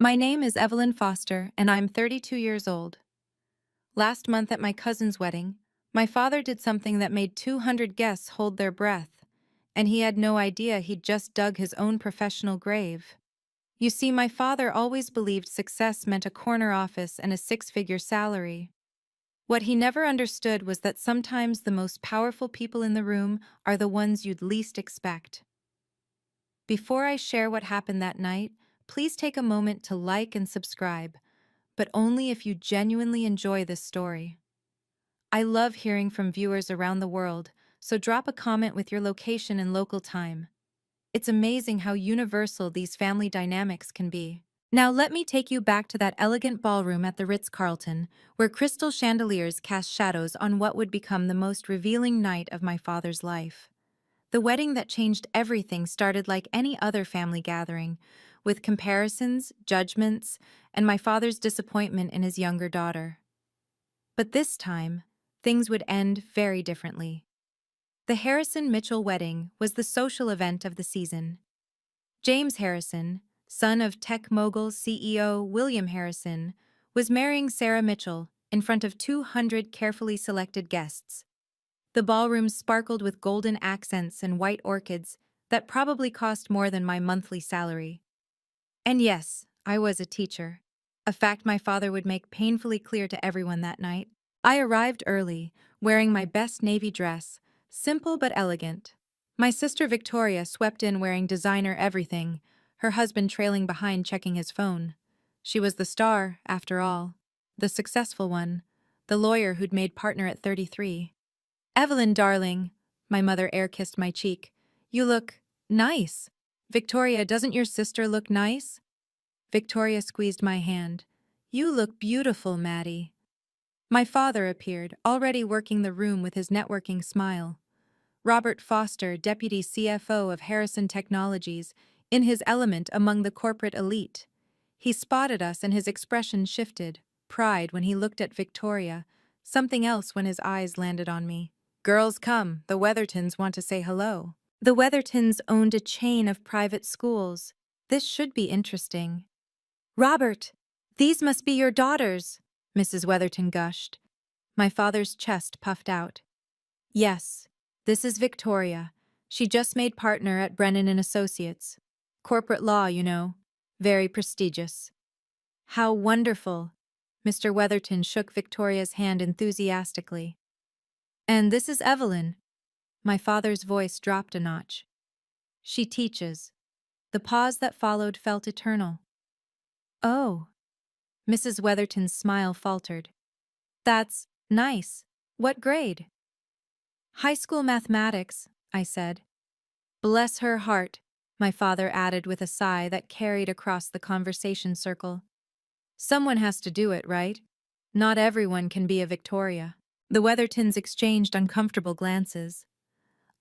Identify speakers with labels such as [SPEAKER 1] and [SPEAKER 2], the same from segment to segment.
[SPEAKER 1] My name is Evelyn Foster, and I'm 32 years old. Last month at my cousin's wedding, my father did something that made 200 guests hold their breath, and he had no idea he'd just dug his own professional grave. You see, my father always believed success meant a corner office and a six-figure salary. What he never understood was that sometimes the most powerful people in the room are the ones you'd least expect. Before I share what happened that night, please take a moment to like and subscribe, but only if you genuinely enjoy this story. I love hearing from viewers around the world, so drop a comment with your location and local time. It's amazing how universal these family dynamics can be. Now let me take you back to that elegant ballroom at the Ritz-Carlton, where crystal chandeliers cast shadows on what would become the most revealing night of my father's life. The wedding that changed everything started like any other family gathering, with comparisons, judgments, and my father's disappointment in his younger daughter. But this time, things would end very differently. The Harrison-Mitchell wedding was the social event of the season. James Harrison, son of tech mogul CEO William Harrison, was marrying Sarah Mitchell in front of 200 carefully selected guests. The ballroom sparkled with golden accents and white orchids that probably cost more than my monthly salary. And yes, I was a teacher, a fact my father would make painfully clear to everyone that night. I arrived early, wearing my best navy dress, simple but elegant. My sister Victoria swept in wearing designer everything, her husband trailing behind checking his phone. She was the star, after all, the successful one, the lawyer who'd made partner at 33. "Evelyn, darling," my mother air-kissed my cheek. "You look nice." "Victoria, doesn't your sister look nice?" Victoria squeezed my hand. "You look beautiful, Maddie." My father appeared, already working the room with his networking smile. Robert Foster, deputy CFO of Harrison Technologies, in his element among the corporate elite. He spotted us and his expression shifted, pride when he looked at Victoria, something else when his eyes landed on me. "Girls, come, the Weathertons want to say hello." The Weathertons owned a chain of private schools. This should be interesting. "Robert, these must be your daughters," Mrs. Weatherton gushed. My father's chest puffed out. "Yes, this is Victoria. She just made partner at Brennan and Associates. Corporate law, you know. Very prestigious." "How wonderful." Mr. Weatherton shook Victoria's hand enthusiastically. "And this is Evelyn." My father's voice dropped a notch. "She teaches." The pause that followed felt eternal. "Oh." Mrs. Weatherton's smile faltered. "That's nice. What grade?" "High school mathematics," I said. "Bless her heart," my father added with a sigh that carried across the conversation circle. "Someone has to do it, right? Not everyone can be a Victoria." The Weathertons exchanged uncomfortable glances.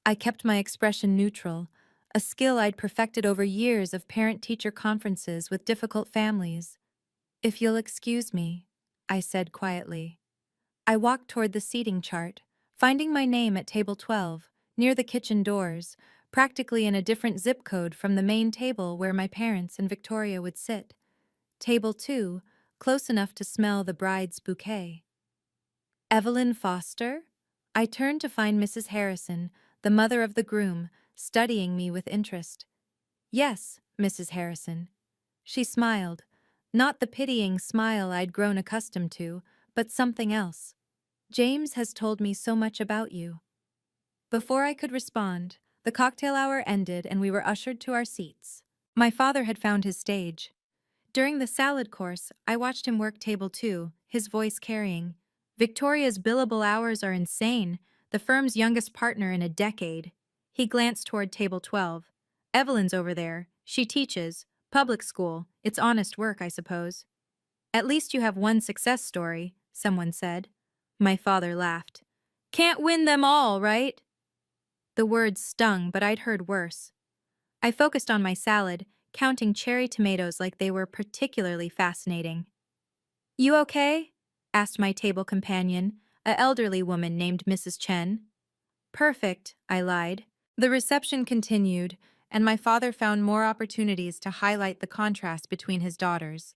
[SPEAKER 1] I kept my expression neutral, a skill I'd perfected over years of parent-teacher conferences with difficult families. "If you'll excuse me," I said quietly. I walked toward the seating chart, finding my name at table 12, near the kitchen doors, practically in a different zip code from the main table where my parents and Victoria would sit. Table 2, close enough to smell the bride's bouquet. "Evelyn Foster?" I turned to find Mrs. Harrison, the mother of the groom, studying me with interest. "Yes, Mrs. Harrison." She smiled, not the pitying smile I'd grown accustomed to, but something else. "James has told me so much about you." Before I could respond, the cocktail hour ended and we were ushered to our seats. My father had found his stage. During the salad course, I watched him work table 2, his voice carrying. "Victoria's billable hours are insane, the firm's youngest partner in a decade." He glanced toward table 12. "Evelyn's over there. She teaches. Public school. It's honest work, I suppose." "At least you have one success story," someone said. My father laughed. "Can't win them all, right?" The words stung, but I'd heard worse. I focused on my salad, counting cherry tomatoes like they were particularly fascinating. "You okay?" asked my table companion, an elderly woman named Mrs. Chen. "Perfect," I lied. The reception continued, and my father found more opportunities to highlight the contrast between his daughters.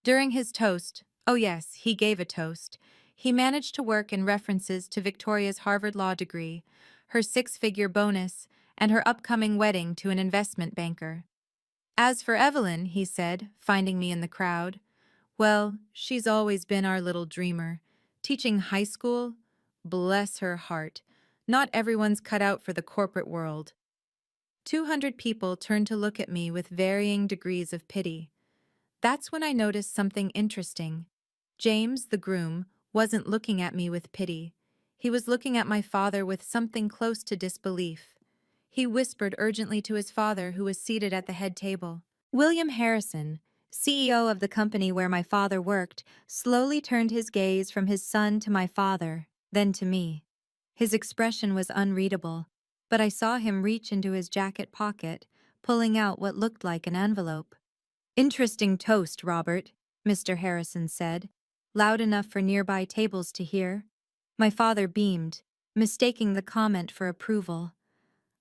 [SPEAKER 1] During his toast, oh yes, he gave a toast, he managed to work in references to Victoria's Harvard Law degree, her six-figure bonus, and her upcoming wedding to an investment banker. As for Evelyn, he said, finding me in the crowd, well, she's always been our little dreamer. Teaching high school? Bless her heart. Not everyone's cut out for the corporate world. 200 people turned to look at me with varying degrees of pity. That's when I noticed something interesting. James, the groom, wasn't looking at me with pity. He was looking at my father with something close to disbelief. He whispered urgently to his father, who was seated at the head table. William Harrison, CEO of the company where my father worked, slowly turned his gaze from his son to my father, then to me. His expression was unreadable, but I saw him reach into his jacket pocket, pulling out what looked like an envelope. "Interesting toast, Robert," Mr. Harrison said, loud enough for nearby tables to hear. My father beamed, mistaking the comment for approval.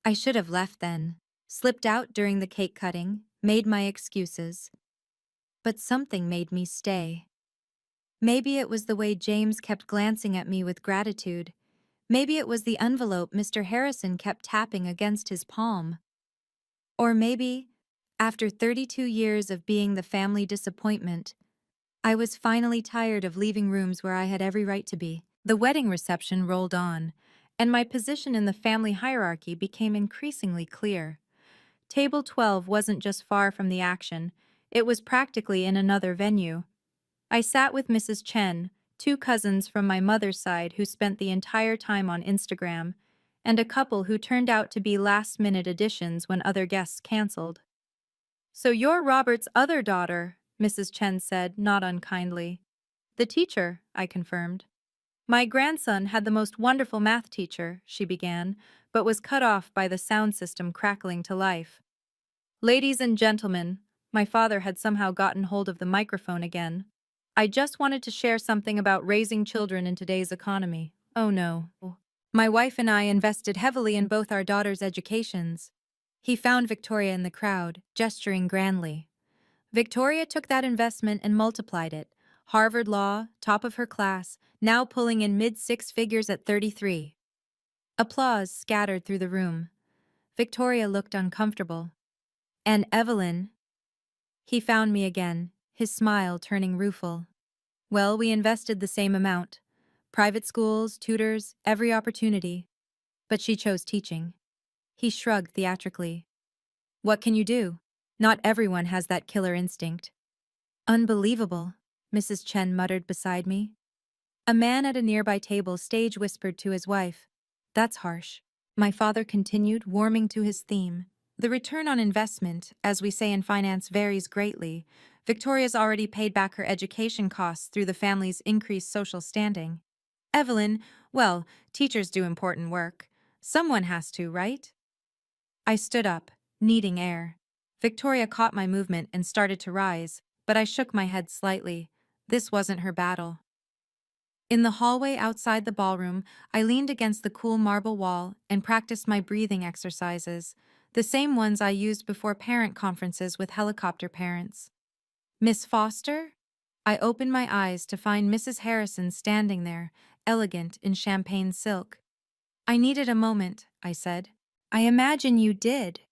[SPEAKER 1] I should have left then, slipped out during the cake cutting, made my excuses. But something made me stay. Maybe it was the way James kept glancing at me with gratitude. Maybe it was the envelope Mr. Harrison kept tapping against his palm. Or maybe, after 32 years of being the family disappointment, I was finally tired of leaving rooms where I had every right to be. The wedding reception rolled on, and my position in the family hierarchy became increasingly clear. Table 12 wasn't just far from the action, it was practically in another venue. I sat with Mrs. Chen, two cousins from my mother's side who spent the entire time on Instagram, and a couple who turned out to be last-minute additions when other guests canceled. "So you're Robert's other daughter," Mrs. Chen said, not unkindly. "The teacher," I confirmed. "My grandson had the most wonderful math teacher," she began, but was cut off by the sound system crackling to life. "Ladies and gentlemen," my father had somehow gotten hold of the microphone again. "I just wanted to share something about raising children in today's economy. Oh no. My wife and I invested heavily in both our daughters' educations." He found Victoria in the crowd, gesturing grandly. Victoria took that investment and multiplied it. Harvard Law, top of her class, now pulling in mid-six figures at 33. Applause scattered through the room. Victoria looked uncomfortable. "And Evelyn?" He found me again, his smile turning rueful. "Well, we invested the same amount. Private schools, tutors, every opportunity. But she chose teaching." He shrugged theatrically. "What can you do? Not everyone has that killer instinct." "Unbelievable," Mrs. Chen muttered beside me. A man at a nearby table stage whispered to his wife. "That's harsh." My father continued, warming to his theme. "The return on investment, as we say in finance, varies greatly. Victoria's already paid back her education costs through the family's increased social standing. Evelyn, well, teachers do important work. Someone has to, right?" I stood up, needing air. Victoria caught my movement and started to rise, but I shook my head slightly. This wasn't her battle. In the hallway outside the ballroom, I leaned against the cool marble wall and practiced my breathing exercises, the same ones I used before parent conferences with helicopter parents. "Miss Foster?" I opened my eyes to find Mrs. Harrison standing there, elegant in champagne silk. "I needed a moment," I said. "I imagine you did."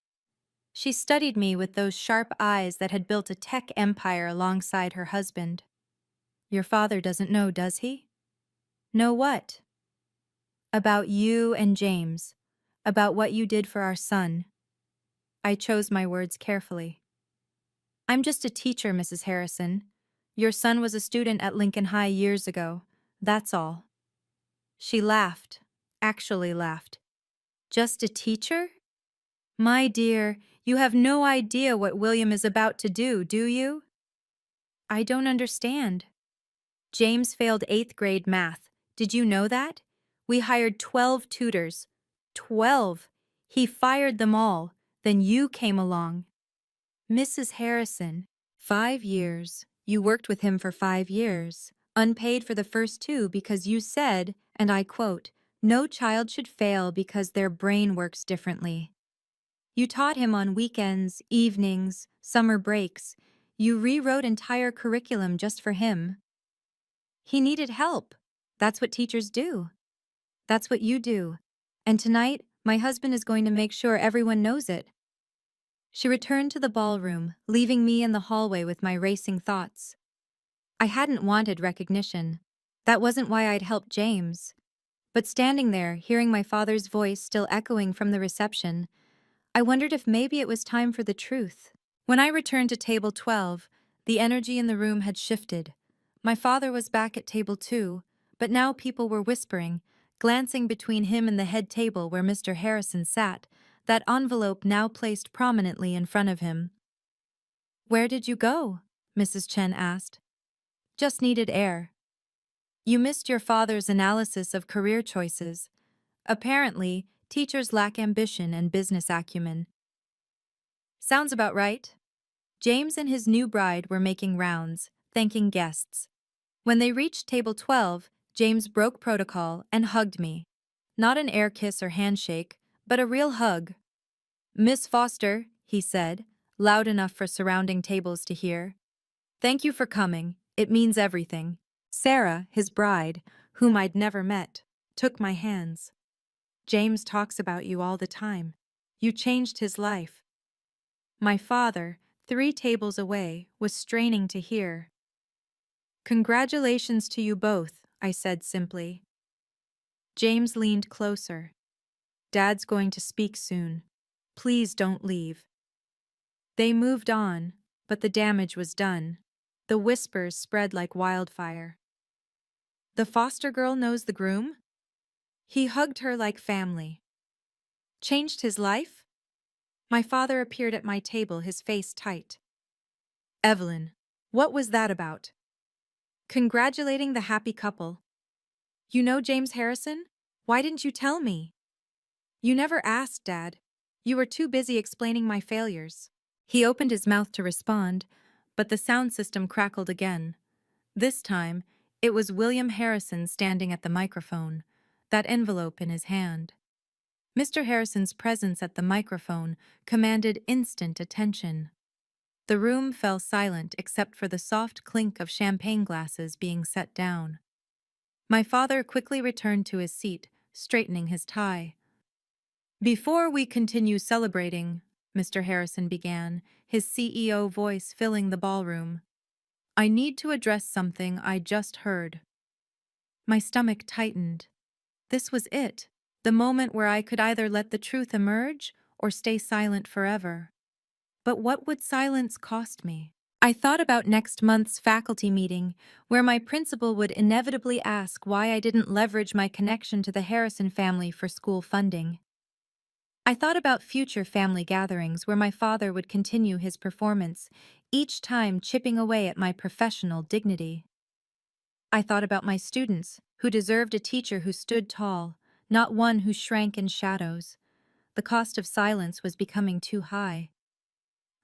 [SPEAKER 1] She studied me with those sharp eyes that had built a tech empire alongside her husband. "Your father doesn't know, does he?" "Know what?" "About you and James. About what you did for our son." I chose my words carefully. "I'm just a teacher, Mrs. Harrison. Your son was a student at Lincoln High years ago. That's all." She laughed, actually laughed. "Just a teacher? My dear, you have no idea what William is about to do you?" "I don't understand." "James failed 8th grade math. Did you know that? We hired 12 tutors. 12! He fired them all. Then you came along." "Mrs. Harrison, 5 years. You worked with him for 5 years, unpaid for the first 2 because you said, and I quote, 'No child should fail because their brain works differently.'" You taught him on weekends, evenings, summer breaks. You rewrote entire curriculum just for him. He needed help. That's what teachers do. That's what you do. And tonight, my husband is going to make sure everyone knows it. She returned to the ballroom, leaving me in the hallway with my racing thoughts. I hadn't wanted recognition. That wasn't why I'd helped James. But standing there, hearing my father's voice still echoing from the reception, I wondered if maybe it was time for the truth. When I returned to table 12, the energy in the room had shifted. My father was back at table 2, but now people were whispering, glancing between him and the head table where Mr. Harrison sat, that envelope now placed prominently in front of him. "Where did you go?" Mrs. Chen asked. "Just needed air." "You missed your father's analysis of career choices. Apparently, teachers lack ambition and business acumen." "Sounds about right." James and his new bride were making rounds, thanking guests. When they reached table 12, James broke protocol and hugged me. Not an air kiss or handshake, but a real hug. "Miss Foster," he said, loud enough for surrounding tables to hear. "Thank you for coming. It means everything." Sarah, his bride, whom I'd never met, took my hands. "James talks about you all the time. You changed his life." My father, 3 tables away, was straining to hear. "Congratulations to you both," I said simply. James leaned closer. "Dad's going to speak soon. Please don't leave." They moved on, but the damage was done. The whispers spread like wildfire. "The foster girl knows the groom?" "He hugged her like family." "Changed his life?" My father appeared at my table, his face tight. "Evelyn, what was that about?" "Congratulating the happy couple." "You know James Harrison? Why didn't you tell me?" "You never asked, Dad. You were too busy explaining my failures." He opened his mouth to respond, but the sound system crackled again. This time, it was William Harrison standing at the microphone, that envelope in his hand. Mr. Harrison's presence at the microphone commanded instant attention. The room fell silent except for the soft clink of champagne glasses being set down. My father quickly returned to his seat, straightening his tie. "Before we continue celebrating," Mr. Harrison began, his CEO voice filling the ballroom, "I need to address something I just heard." My stomach tightened. This was it, the moment where I could either let the truth emerge or stay silent forever. But what would silence cost me? I thought about next month's faculty meeting, where my principal would inevitably ask why I didn't leverage my connection to the Harrison family for school funding. I thought about future family gatherings where my father would continue his performance, each time chipping away at my professional dignity. I thought about my students, who deserved a teacher who stood tall, not one who shrank in shadows. The cost of silence was becoming too high.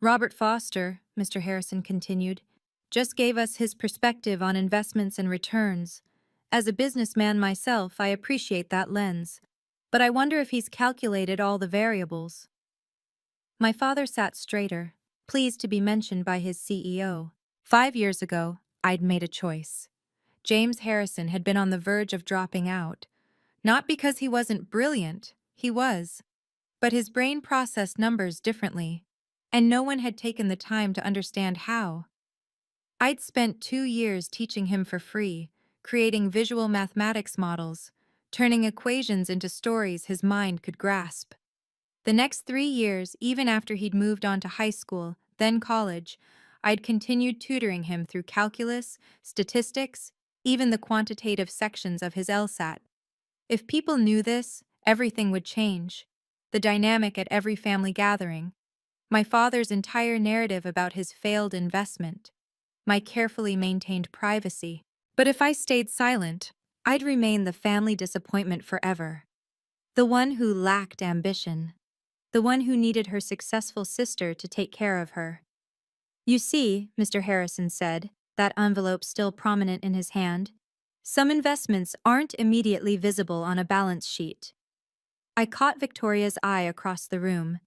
[SPEAKER 1] "Robert Foster," Mr. Harrison continued, "just gave us his perspective on investments and returns. As a businessman myself, I appreciate that lens. But I wonder if he's calculated all the variables." My father sat straighter, pleased to be mentioned by his CEO. 5 years ago, I'd made a choice. James Harrison had been on the verge of dropping out. Not because he wasn't brilliant, he was. But his brain processed numbers differently, and no one had taken the time to understand how. I'd spent 2 years teaching him for free, creating visual mathematics models, turning equations into stories his mind could grasp. The next 3 years, even after he'd moved on to high school, then college, I'd continued tutoring him through calculus, statistics, even the quantitative sections of his LSAT. If people knew this, everything would change. The dynamic at every family gathering, my father's entire narrative about his failed investment, my carefully maintained privacy. But if I stayed silent, I'd remain the family disappointment forever. The one who lacked ambition. The one who needed her successful sister to take care of her. "You see," Mr. Harrison said, that envelope still prominent in his hand, "some investments aren't immediately visible on a balance sheet." I caught Victoria's eye across the room.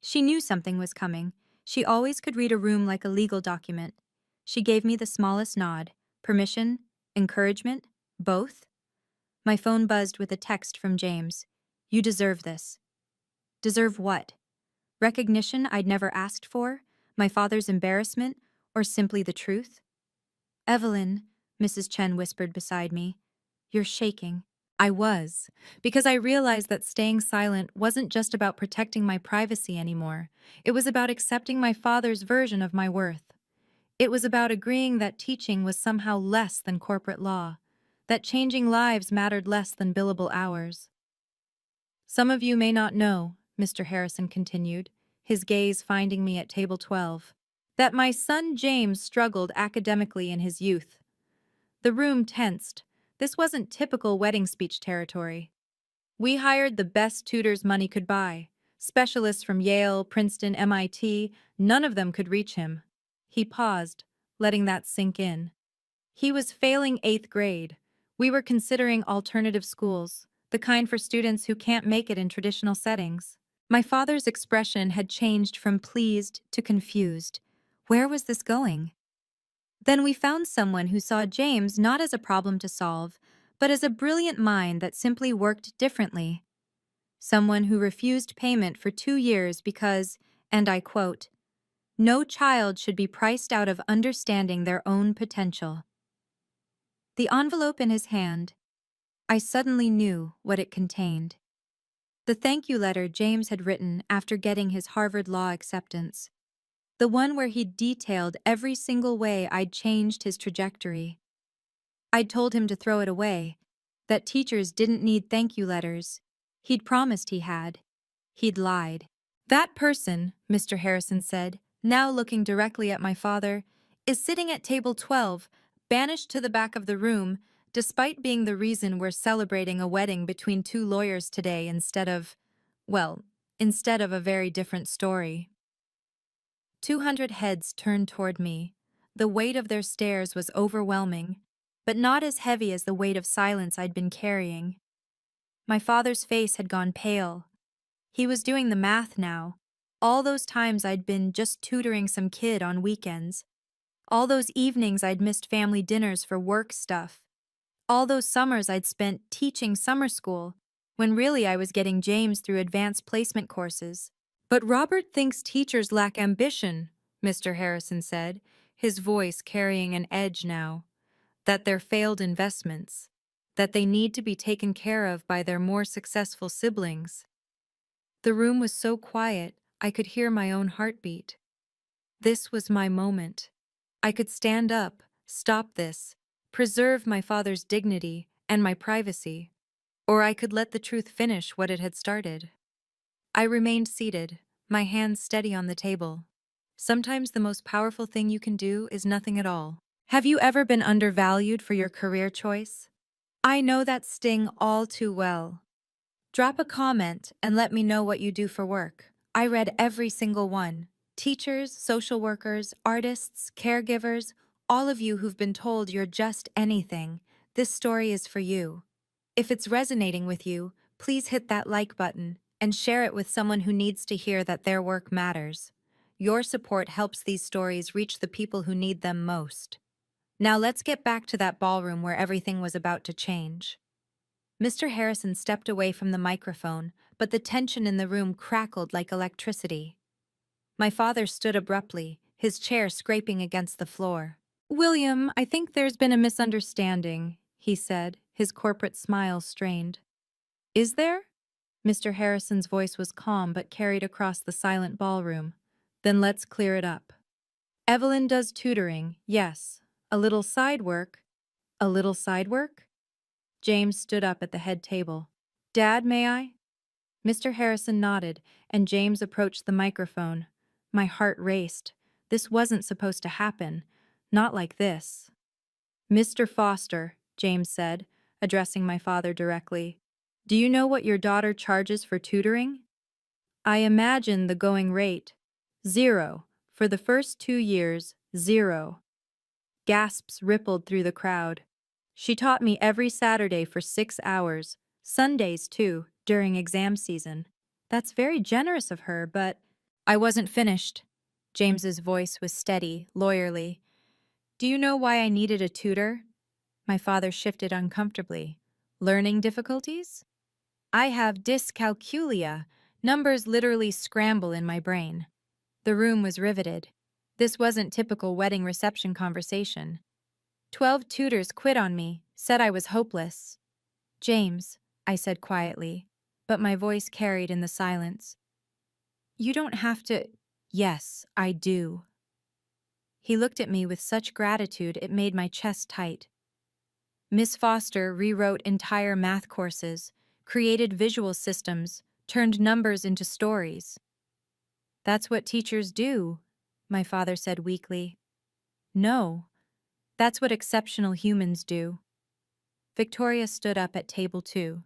[SPEAKER 1] She knew something was coming. She always could read a room like a legal document. She gave me the smallest nod. Permission? Encouragement? Both? My phone buzzed with a text from James. You deserve this. Deserve what? Recognition I'd never asked for? My father's embarrassment? Or simply the truth? Evelyn, Mrs. Chen whispered beside me. You're shaking. I was, because I realized that staying silent wasn't just about protecting my privacy anymore. It was about accepting my father's version of my worth. It was about agreeing that teaching was somehow less than corporate law, that changing lives mattered less than billable hours. Some of you may not know, Mr. Harrison continued, his gaze finding me at table 12, that my son James struggled academically in his youth. The room tensed. This wasn't typical wedding speech territory. We hired the best tutors money could buy. Specialists from Yale, Princeton, MIT, none of them could reach him. He paused, letting that sink in. He was failing 8th grade. We were considering alternative schools, the kind for students who can't make it in traditional settings. My father's expression had changed from pleased to confused. Where was this going? Then we found someone who saw James not as a problem to solve, but as a brilliant mind that simply worked differently. Someone who refused payment for 2 years because, and I quote, no child should be priced out of understanding their own potential. The envelope in his hand, I suddenly knew what it contained. The thank you letter James had written after getting his Harvard Law acceptance. The one where he'd detailed every single way I'd changed his trajectory. I'd told him to throw it away, that teachers didn't need thank you letters. He'd promised he had. He'd lied. That person, Mr. Harrison said, now looking directly at my father, is sitting at table 12, banished to the back of the room, despite being the reason we're celebrating a wedding between 2 lawyers today instead of a very different story. 200 heads turned toward me. The weight of their stares was overwhelming, but not as heavy as the weight of silence I'd been carrying. My father's face had gone pale. He was doing the math now. All those times I'd been just tutoring some kid on weekends. All those evenings I'd missed family dinners for work stuff. All those summers I'd spent teaching summer school, when really I was getting James through advanced placement courses. But Robert thinks teachers lack ambition, Mr. Harrison said, his voice carrying an edge now. That they're failed investments. That they need to be taken care of by their more successful siblings. The room was so quiet, I could hear my own heartbeat. This was my moment. I could stand up, stop this, preserve my father's dignity and my privacy, or I could let the truth finish what it had started. I remained seated, my hands steady on the table. Sometimes the most powerful thing you can do is nothing at all. Have you ever been undervalued for your career choice? I know that sting all too well. Drop a comment and let me know what you do for work. I read every single one. Teachers, social workers, artists, caregivers, all of you who've been told you're just anything. This story is for you. If it's resonating with you, please hit that like button and share it with someone who needs to hear that their work matters. Your support helps these stories reach the people who need them most. Now let's get back to that ballroom where everything was about to change. Mr. Harrison stepped away from the microphone, but the tension in the room crackled like electricity. My father stood abruptly, his chair scraping against the floor. William, I think there's been a misunderstanding, he said, his corporate smile strained. Is there? Mr. Harrison's voice was calm but carried across the silent ballroom. Then let's clear it up. Evelyn does tutoring, yes. A little side work. A little side work? James stood up at the head table. Dad, may I? Mr. Harrison nodded, and James approached the microphone. My heart raced. This wasn't supposed to happen. Not like this. Mr. Foster, James said, addressing my father directly, do you know what your daughter charges for tutoring? I imagine the going rate. 0. For the first 2 years, 0. Gasps rippled through the crowd. She taught me every Saturday for 6 hours, Sundays too, during exam season. That's very generous of her, but I wasn't finished. James's voice was steady, lawyerly. Do you know why I needed a tutor? My father shifted uncomfortably. Learning difficulties? I have dyscalculia. Numbers literally scramble in my brain. The room was riveted. This wasn't typical wedding reception conversation. 12 tutors quit on me, said I was hopeless. James, I said quietly, but my voice carried in the silence. You don't have to. Yes, I do. He looked at me with such gratitude it made my chest tight. Miss Foster rewrote entire math courses, created visual systems, turned numbers into stories. That's what teachers do, my father said weakly. No, that's what exceptional humans do. Victoria stood up at table 2.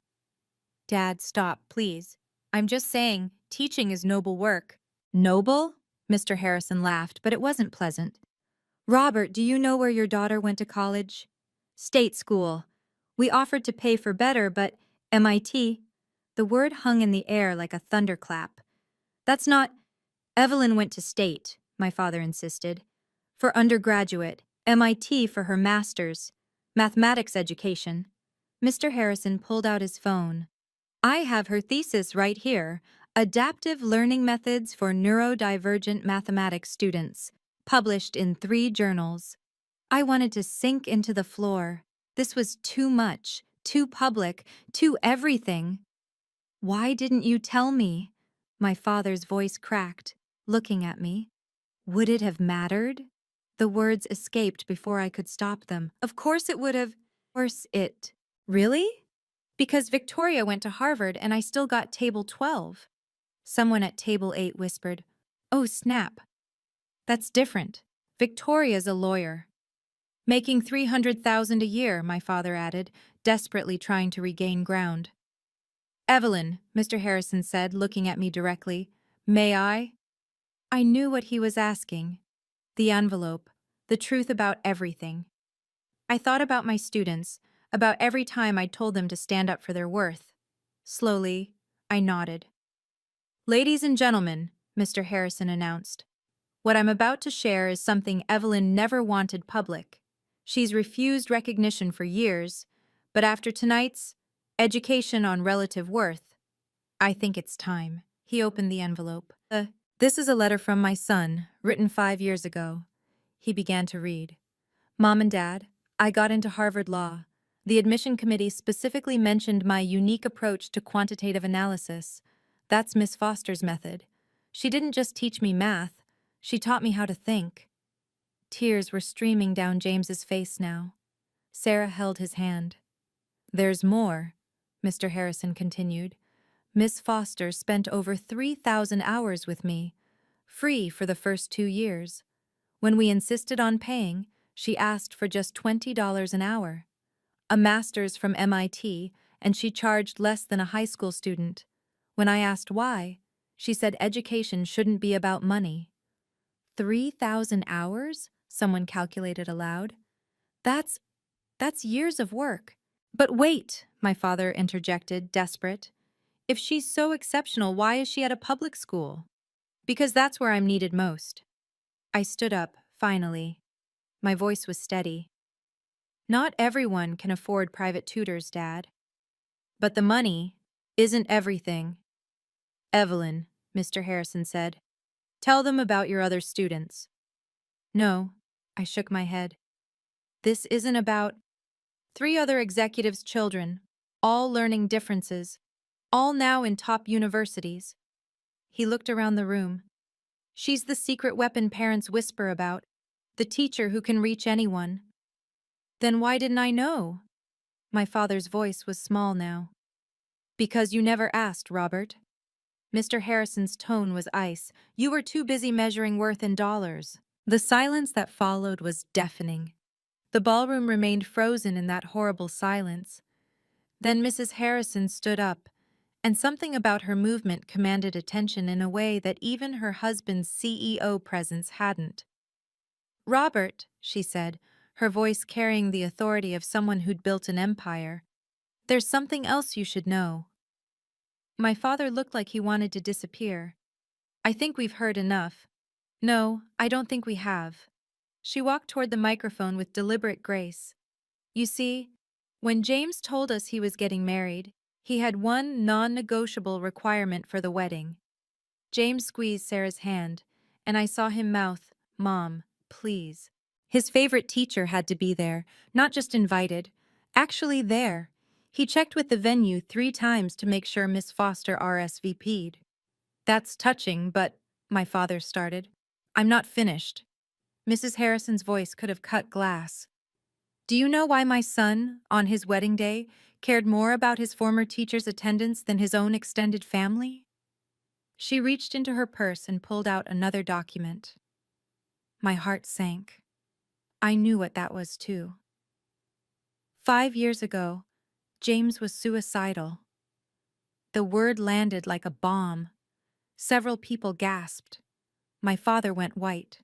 [SPEAKER 1] Dad, stop, please. I'm just saying, teaching is noble work. Noble? Mr. Harrison laughed, but it wasn't pleasant. Robert, do you know where your daughter went to college? State school. We offered to pay for better, but MIT. The word hung in the air like a thunderclap. That's not. Evelyn went to state, my father insisted. For undergraduate, MIT for her master's, mathematics education. Mr. Harrison pulled out his phone. I have her thesis right here, Adaptive Learning Methods for Neurodivergent Mathematics Students, published in 3 journals. I wanted to sink into the floor. This was too much, too public, too everything. Why didn't you tell me? My father's voice cracked, looking at me. Would it have mattered? The words escaped before I could stop them. Of course it would have. Of course it. Really? Because Victoria went to Harvard and I still got table 12. Someone at table 8 whispered, Oh, snap. That's different. Victoria's a lawyer. Making $300,000 a year, my father added, desperately trying to regain ground. Evelyn, Mr. Harrison said, looking at me directly, may I? I knew what he was asking. The envelope, the truth about everything. I thought about my students, about every time I told them to stand up for their worth. Slowly, I nodded. Ladies and gentlemen, Mr. Harrison announced, what I'm about to share is something Evelyn never wanted public. She's refused recognition for years, but after tonight's education on relative worth, I think it's time. He opened the envelope. This is a letter from my son, written 5 years ago. He began to read. Mom and Dad, I got into Harvard Law. The admission committee specifically mentioned my unique approach to quantitative analysis. That's Miss Foster's method. She didn't just teach me math, she taught me how to think. Tears were streaming down James's face now. Sarah held his hand. There's more, Mr. Harrison continued. Miss Foster spent over 3,000 hours with me, free for the first 2 years. When we insisted on paying, she asked for just $20 an hour. A master's from MIT, and she charged less than a high school student. When I asked why, she said education shouldn't be about money. 3,000 hours? Someone calculated aloud. That's years of work. But wait, my father interjected, desperate. If she's so exceptional, why is she at a public school? Because that's where I'm needed most. I stood up, finally. My voice was steady. Not everyone can afford private tutors, Dad. But the money isn't everything. Evelyn, Mr. Harrison said, tell them about your other students. No, I shook my head. This isn't about 3 other executives' children, all learning differences, all now in top universities. He looked around the room. She's the secret weapon parents whisper about, the teacher who can reach anyone. Then why didn't I know? My father's voice was small now. Because you never asked, Robert. Mr. Harrison's tone was ice. You were too busy measuring worth in dollars. The silence that followed was deafening. The ballroom remained frozen in that horrible silence. Then Mrs. Harrison stood up, and something about her movement commanded attention in a way that even her husband's CEO presence hadn't. Robert, she said, her voice carrying the authority of someone who'd built an empire, there's something else you should know. My father looked like he wanted to disappear. I think we've heard enough. No, I don't think we have. She walked toward the microphone with deliberate grace. You see, when James told us he was getting married, he had one non-negotiable requirement for the wedding. James squeezed Sarah's hand, and I saw him mouth, "Mom, please." His favorite teacher had to be there, not just invited, actually there. He checked with the venue 3 times to make sure Miss Foster RSVP'd. That's touching, but, my father started. I'm not finished. Mrs. Harrison's voice could have cut glass. Do you know why my son, on his wedding day, cared more about his former teacher's attendance than his own extended family? She reached into her purse and pulled out another document. My heart sank. I knew what that was, too. 5 years ago, James was suicidal. The word landed like a bomb. Several people gasped. My father went white.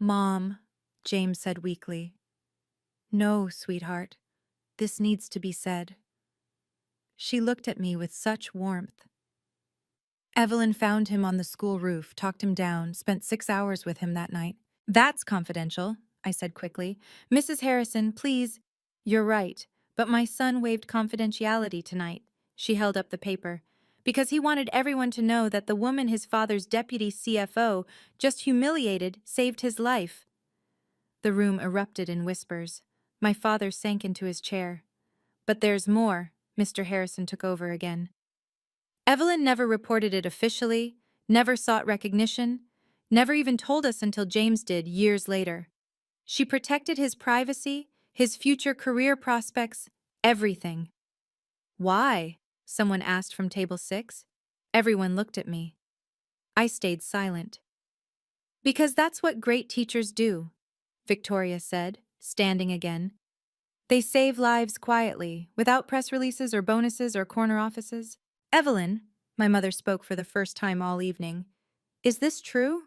[SPEAKER 1] Mom, James said weakly. No, sweetheart. This needs to be said. She looked at me with such warmth. Evelyn found him on the school roof, talked him down, spent 6 hours with him that night. That's confidential, I said quickly. Mrs. Harrison, please. You're right, but my son waived confidentiality tonight. She held up the paper. Because he wanted everyone to know that the woman his father's deputy CFO just humiliated saved his life. The room erupted in whispers. My father sank into his chair. But there's more, Mr. Harrison took over again. Evelyn never reported it officially, never sought recognition, never even told us until James did years later. She protected his privacy, his future career prospects, everything. Why? Someone asked from table 6. Everyone looked at me. I stayed silent. Because that's what great teachers do, Victoria said, standing again. They save lives quietly, without press releases or bonuses or corner offices. Evelyn, my mother spoke for the first time all evening. Is this true?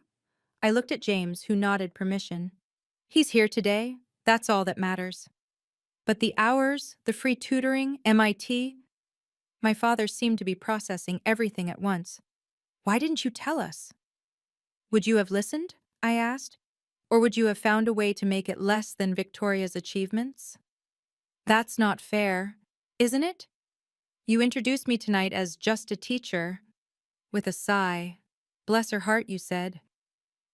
[SPEAKER 1] I looked at James, who nodded permission. He's here today. That's all that matters. But the hours, the free tutoring, MIT... My father seemed to be processing everything at once. Why didn't you tell us? Would you have listened? I asked. Or would you have found a way to make it less than Victoria's achievements? That's not fair, isn't it? You introduced me tonight as just a teacher. With a sigh. Bless her heart, you said.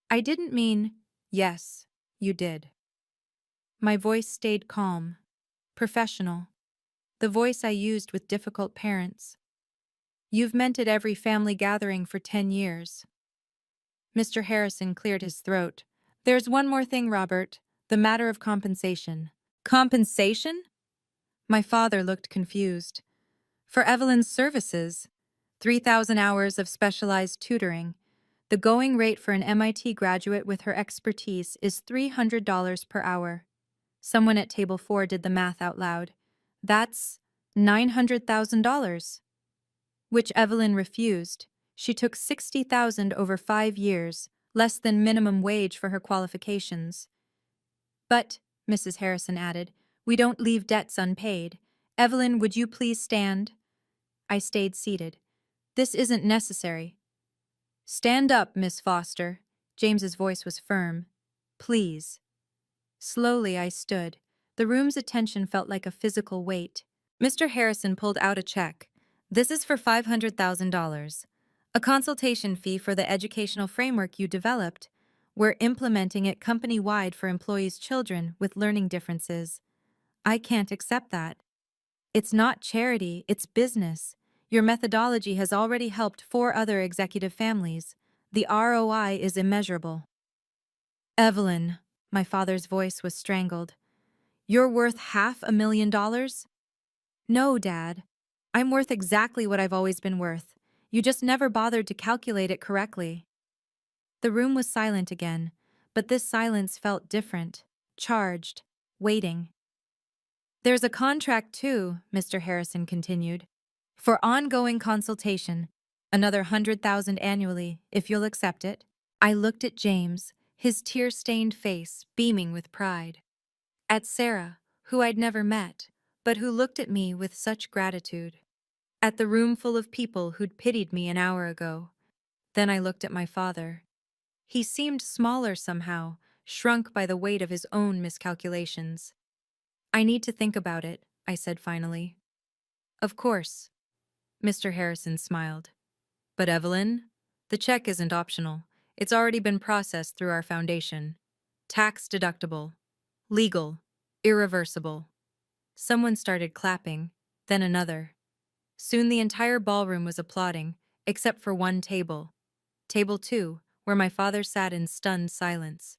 [SPEAKER 1] I didn't mean, yes, you did. My voice stayed calm, professional, the voice I used with difficult parents. You've meant at every family gathering for 10 years. Mr. Harrison cleared his throat. There's one more thing, Robert, the matter of compensation. Compensation? My father looked confused. For Evelyn's services, 3,000 hours of specialized tutoring. The going rate for an MIT graduate with her expertise is $300 per hour. Someone at table 4 did the math out loud. That's $900,000. Which Evelyn refused. She took $60,000 over 5 years, less than minimum wage for her qualifications. But, Mrs. Harrison added, we don't leave debts unpaid. Evelyn, would you please stand? I stayed seated. This isn't necessary. Stand up, Miss Foster. James's voice was firm. Please. Slowly I stood. The room's attention felt like a physical weight. Mr. Harrison pulled out a check. This is for $500,000. A consultation fee for the educational framework you developed. We're implementing it company-wide for employees' children with learning differences. I can't accept that. It's not charity, it's business. Your methodology has already helped 4 other executive families. The ROI is immeasurable. Evelyn, my father's voice was strangled. You're worth $500,000? No, Dad. I'm worth exactly what I've always been worth. You just never bothered to calculate it correctly. The room was silent again, but this silence felt different, charged, waiting. There's a contract too, Mr. Harrison continued. For ongoing consultation, another $100,000 annually, if you'll accept it. I looked at James, his tear-stained face beaming with pride. At Sarah, who I'd never met, but who looked at me with such gratitude. At the room full of people who'd pitied me an hour ago. Then I looked at my father. He seemed smaller somehow, shrunk by the weight of his own miscalculations. I need to think about it, I said finally. Of course. Mr. Harrison smiled. But Evelyn, the check isn't optional. It's already been processed through our foundation. Tax deductible. Legal. Irreversible. Someone started clapping, then another. Soon the entire ballroom was applauding, except for one table. Table 2, where my father sat in stunned silence.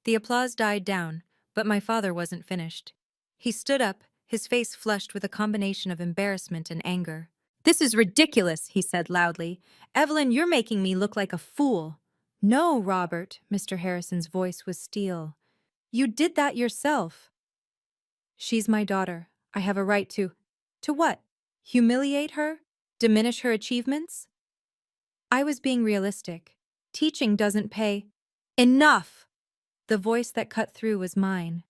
[SPEAKER 1] The applause died down, but my father wasn't finished. He stood up, his face flushed with a combination of embarrassment and anger. "This is ridiculous," he said loudly. "Evelyn, you're making me look like a fool." "No, Robert," Mr. Harrison's voice was steel. "You did that yourself." "She's my daughter. I have a right to—" "To what? Humiliate her? Diminish her achievements?" I was being realistic. Teaching doesn't pay. Enough! The voice that cut through was mine.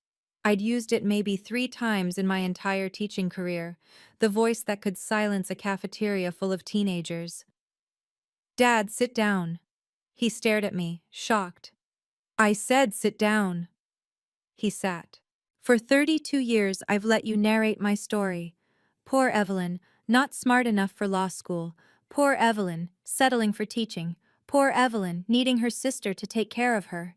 [SPEAKER 1] I'd used it maybe 3 times in my entire teaching career, the voice that could silence a cafeteria full of teenagers. "Dad, sit down." He stared at me, shocked. "I said sit down." He sat. "For 32 years I've let you narrate my story. Poor Evelyn, not smart enough for law school. Poor Evelyn, settling for teaching. Poor Evelyn, needing her sister to take care of her."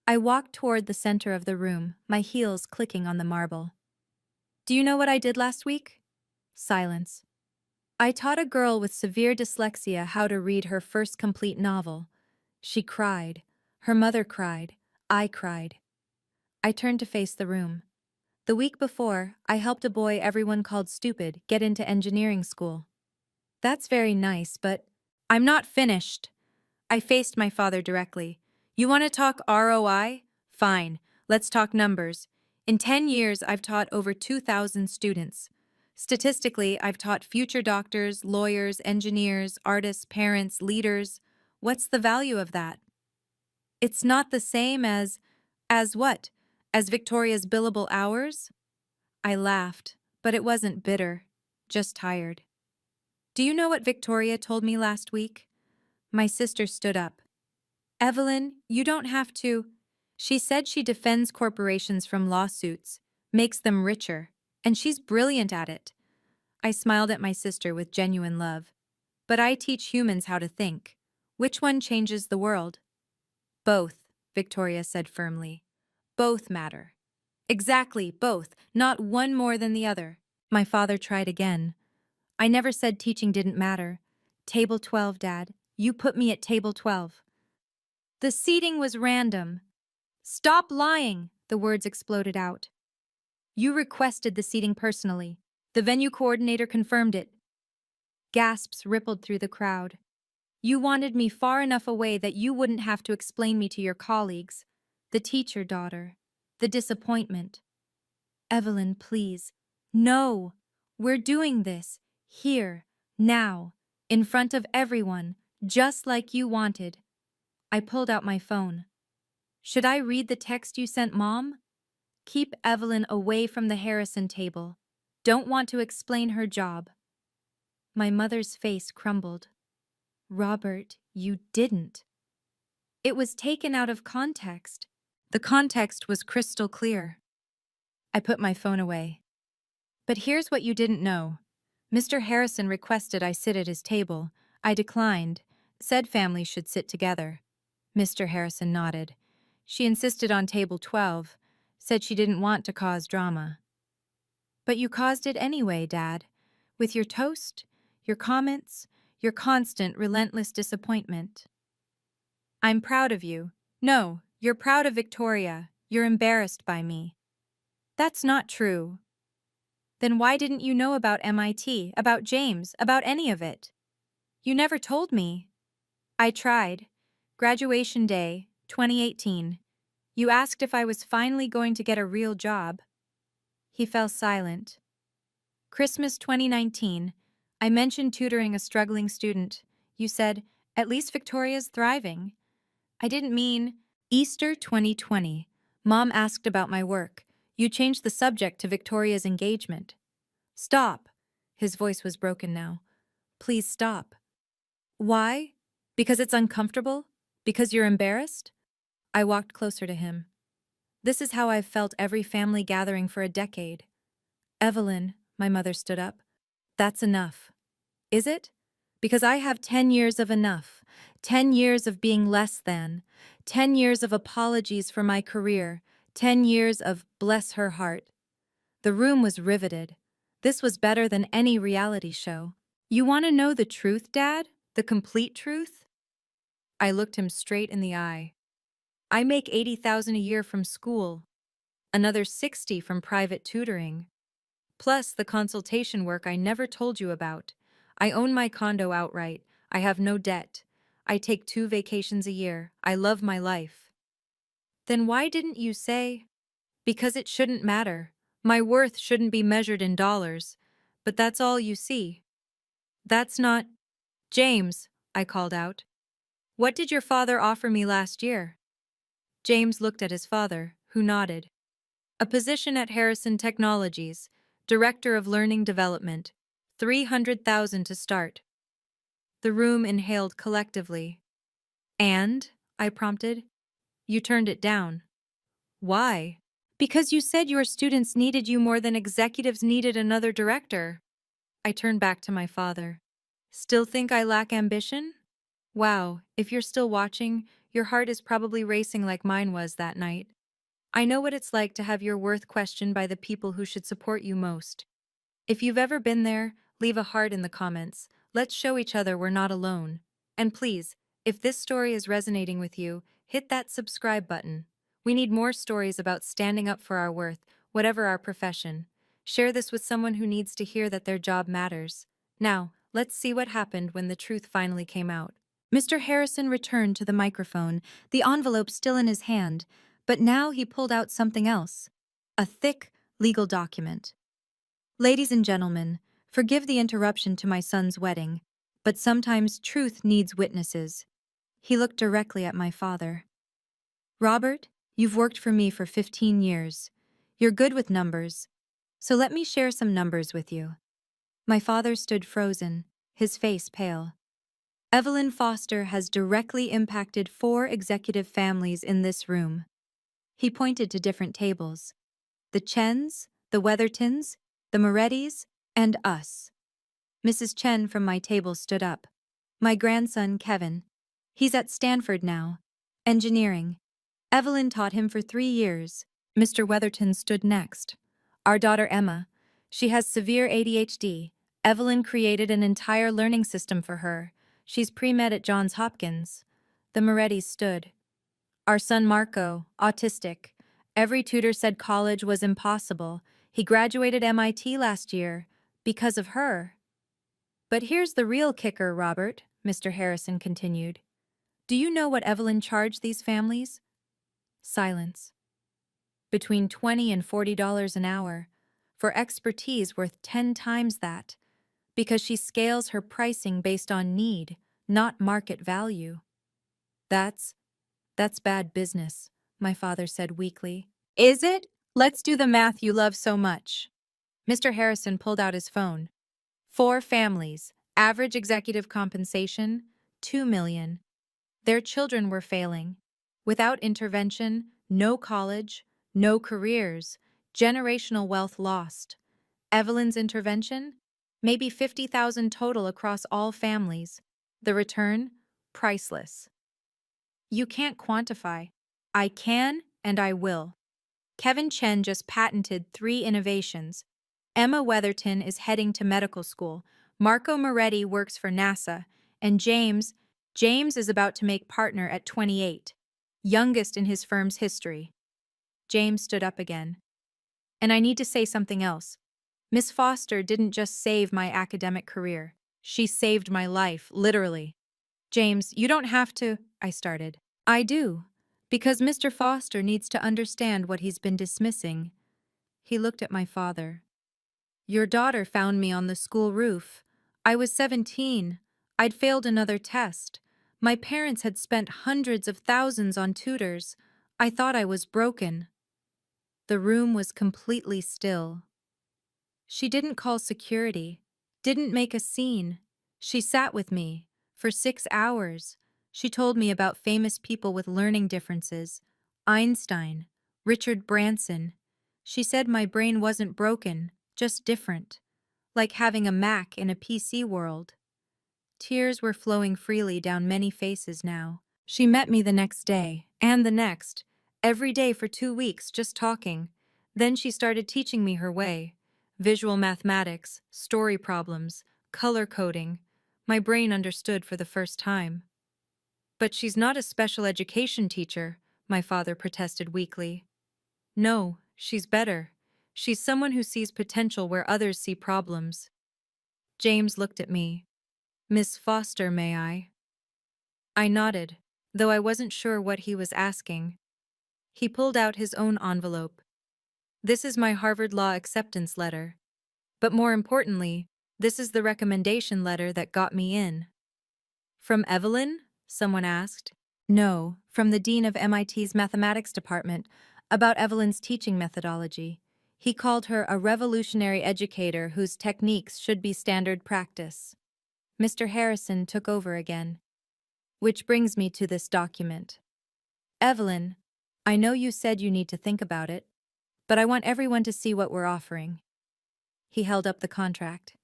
[SPEAKER 1] I walked toward the center of the room, my heels clicking on the marble. "Do you know what I did last week?" Silence. "I taught a girl with severe dyslexia how to read her first complete novel. She cried. Her mother cried. I cried." I turned to face the room. "The week before, I helped a boy everyone called stupid get into engineering school." "That's very nice, but—" "I'm not finished." I faced my father directly. "You want to talk ROI? Fine, let's talk numbers. In 10 years, I've taught over 2,000 students. Statistically, I've taught future doctors, lawyers, engineers, artists, parents, leaders. What's the value of that?" "It's not the same as— As what? As Victoria's billable hours?" I laughed, but it wasn't bitter, just tired. "Do you know what Victoria told me last week?" My sister stood up. "Evelyn, you don't have to—" "She said she defends corporations from lawsuits, makes them richer, and she's brilliant at it." I smiled at my sister with genuine love. "But I teach humans how to think. Which one changes the world?" "Both," Victoria said firmly. "Both matter." "Exactly, both, not one more than the other." My father tried again. "I never said teaching didn't matter. Table 12, Dad. You put me at table 12. The seating was random." "Stop lying!" The words exploded out. "You requested the seating personally. The venue coordinator confirmed it." Gasps rippled through the crowd. "You wanted me far enough away that you wouldn't have to explain me to your colleagues. The teacher, daughter. The disappointment." "Evelyn, please." "No! We're doing this. Here. Now. In front of everyone. Just like you wanted." I pulled out my phone. "Should I read the text you sent Mom?" "Keep Evelyn away from the Harrison table. Don't want to explain her job." My mother's face crumbled. "Robert, you didn't." "It was taken out of context." The context was crystal clear. I put my phone away. "But here's what you didn't know. Mr. Harrison requested I sit at his table. I declined. Said families should sit together." Mr. Harrison nodded. "She insisted on table 12. Said she didn't want to cause drama." "But you caused it anyway, Dad. With your toast, your comments, your constant, relentless disappointment." "I'm proud of you." "No, you're proud of Victoria. You're embarrassed by me." "That's not true." "Then why didn't you know about MIT, about James, about any of it?" "You never told me." "I tried. Graduation day, 2018. You asked if I was finally going to get a real job." He fell silent. "Christmas 2019. I mentioned tutoring a struggling student. You said, 'At least Victoria's thriving.' I didn't mean—" "Easter 2020. Mom asked about my work. You changed the subject to Victoria's engagement." "Stop." His voice was broken now. "Please stop." "Why?" Because it's uncomfortable? Because you're embarrassed? I walked closer to him. This is how I've felt every family gathering for a decade. Evelyn, my mother stood up. That's enough. Is it? Because I have 10 years of enough. 10 years of being less than. 10 years of apologies for my career. 10 years of bless her heart. The room was riveted. This was better than any reality show. You want to know the truth, Dad? The complete truth? I looked him straight in the eye. I make 80,000 a year from school, another 60 from private tutoring, plus the consultation work I never told you about. I own my condo outright. I have no debt. I take 2 vacations a year. I love my life. Then why didn't you say? Because it shouldn't matter. My worth shouldn't be measured in dollars. But that's all you see. That's not… James, I called out. What did your father offer me last year? James looked at his father, who nodded. A position at Harrison Technologies, Director of Learning Development, 300,000 to start. The room inhaled collectively. And, I prompted, you turned it down. Why? Because you said your students needed you more than executives needed another director. I turned back to my father. Still think I lack ambition? Wow, if you're still watching, your heart is probably racing like mine was that night. I know what it's like to have your worth questioned by the people who should support you most. If you've ever been there, leave a heart in the comments. Let's show each other we're not alone. And please, if this story is resonating with you, hit that subscribe button. We need more stories about standing up for our worth, whatever our profession. Share this with someone who needs to hear that their job matters. Now, let's see what happened when the truth finally came out. Mr. Harrison returned to the microphone, the envelope still in his hand, but now he pulled out something else. A thick, legal document. Ladies and gentlemen, forgive the interruption to my son's wedding, but sometimes truth needs witnesses. He looked directly at my father. Robert, you've worked for me for 15 years. You're good with numbers. So let me share some numbers with you. My father stood frozen, his face pale. Evelyn Foster has directly impacted 4 executive families in this room. He pointed to different tables. The Chens, the Weathertons, the Morettis, and us. Mrs. Chen from my table stood up. My grandson, Kevin. He's at Stanford now. Engineering. Evelyn taught him for 3 years. Mr. Weatherton stood next. Our daughter Emma. She has severe ADHD. Evelyn created an entire learning system for her. She's pre-med at Johns Hopkins. The Morettis stood. Our son Marco, autistic. Every tutor said college was impossible. He graduated MIT last year. Because of her. But here's the real kicker, Robert, Mr. Harrison continued. Do you know what Evelyn charged these families? Silence. Between $20 and $40 an hour, for expertise worth 10 times that, because she scales her pricing based on need, not market value. That's bad business, my father said weakly. Is it? Let's do the math you love so much. Mr. Harrison pulled out his phone. 4 families, average executive compensation, $2 million. Their children were failing. Without intervention, no college, no careers, generational wealth lost. Evelyn's intervention? Maybe 50,000 total across all families. The return? Priceless. You can't quantify. I can and I will. Kevin Chen just patented 3 innovations. Emma Weatherton is heading to medical school. Marco Moretti works for NASA. And James is about to make partner at 28. Youngest in his firm's history. James stood up again. And I need to say something else. Miss Foster didn't just save my academic career. She saved my life, literally. James, you don't have to, I started. I do. Because Mr. Foster needs to understand what he's been dismissing. He looked at my father. Your daughter found me on the school roof. I was 17. I'd failed another test. My parents had spent hundreds of thousands on tutors. I thought I was broken. The room was completely still. She didn't call security, didn't make a scene. She sat with me for 6 hours, She told me about famous people with learning differences: Einstein, Richard Branson. She said my brain wasn't broken, just different, like having a Mac in a PC world. Tears were flowing freely down many faces now. She met me the next day, and the next, every day for 2 weeks, just talking. Then she started teaching me her way: visual mathematics, story problems, color coding. My brain understood for the first time. But she's not a special education teacher, my father protested weakly. No, she's better. She's someone who sees potential where others see problems. James looked at me. Miss Foster, may I? I nodded, though I wasn't sure what he was asking. He pulled out his own envelope. This is my Harvard Law acceptance letter. But more importantly, this is the recommendation letter that got me in. From Evelyn? Someone asked. No, from the dean of MIT's mathematics department, about Evelyn's teaching methodology. He called her a revolutionary educator whose techniques should be standard practice. Mr. Harrison took over again. Which brings me to this document. Evelyn, I know you said you need to think about it, but I want everyone to see what we're offering. He held up the contract.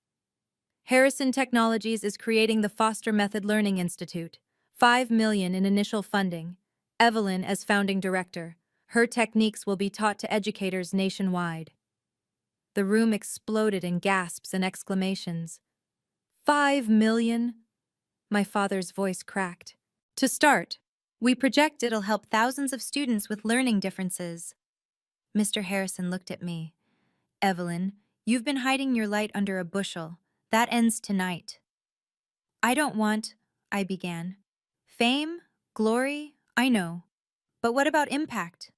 [SPEAKER 1] Harrison Technologies is creating the Foster Method Learning Institute. $5 million in initial funding. Evelyn as founding director. Her techniques will be taught to educators nationwide. The room exploded in gasps and exclamations. 5 million? My father's voice cracked. To start, we project it'll help thousands of students with learning differences. Mr. Harrison looked at me. Evelyn, you've been hiding your light under a bushel. That ends tonight. I don't want, I began. Fame? Glory? I know. But what about impact?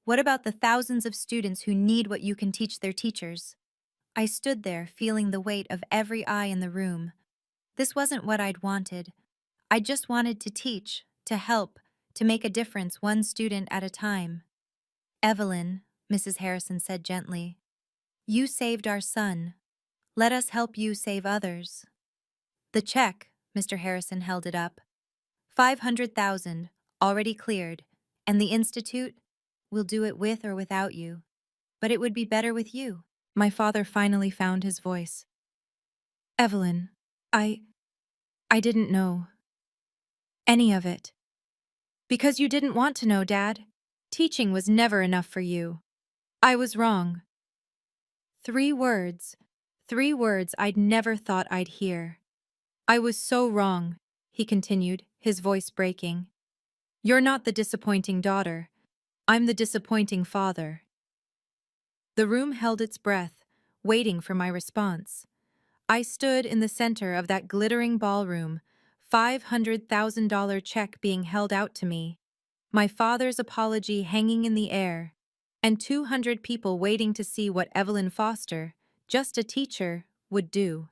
[SPEAKER 1] What about the thousands of students who need what you can teach their teachers? I stood there, feeling the weight of every eye in the room. This wasn't what I'd wanted. I just wanted to teach, to help, to make a difference one student at a time. Evelyn, Mrs. Harrison said gently, you saved our son. Let us help you save others. The check, Mr. Harrison held it up. 500,000, already cleared, and the Institute will do it with or without you. But it would be better with you. My father finally found his voice. Evelyn, I didn't know any of it. Because you didn't want to know, Dad. Teaching was never enough for you. I was wrong. 3 words. 3 words I'd never thought I'd hear. I was so wrong, he continued, his voice breaking. You're not the disappointing daughter. I'm the disappointing father. The room held its breath, waiting for my response. I stood in the center of that glittering ballroom, $500,000 check being held out to me, my father's apology hanging in the air, and 200 people waiting to see what Evelyn Foster, just a teacher, would do.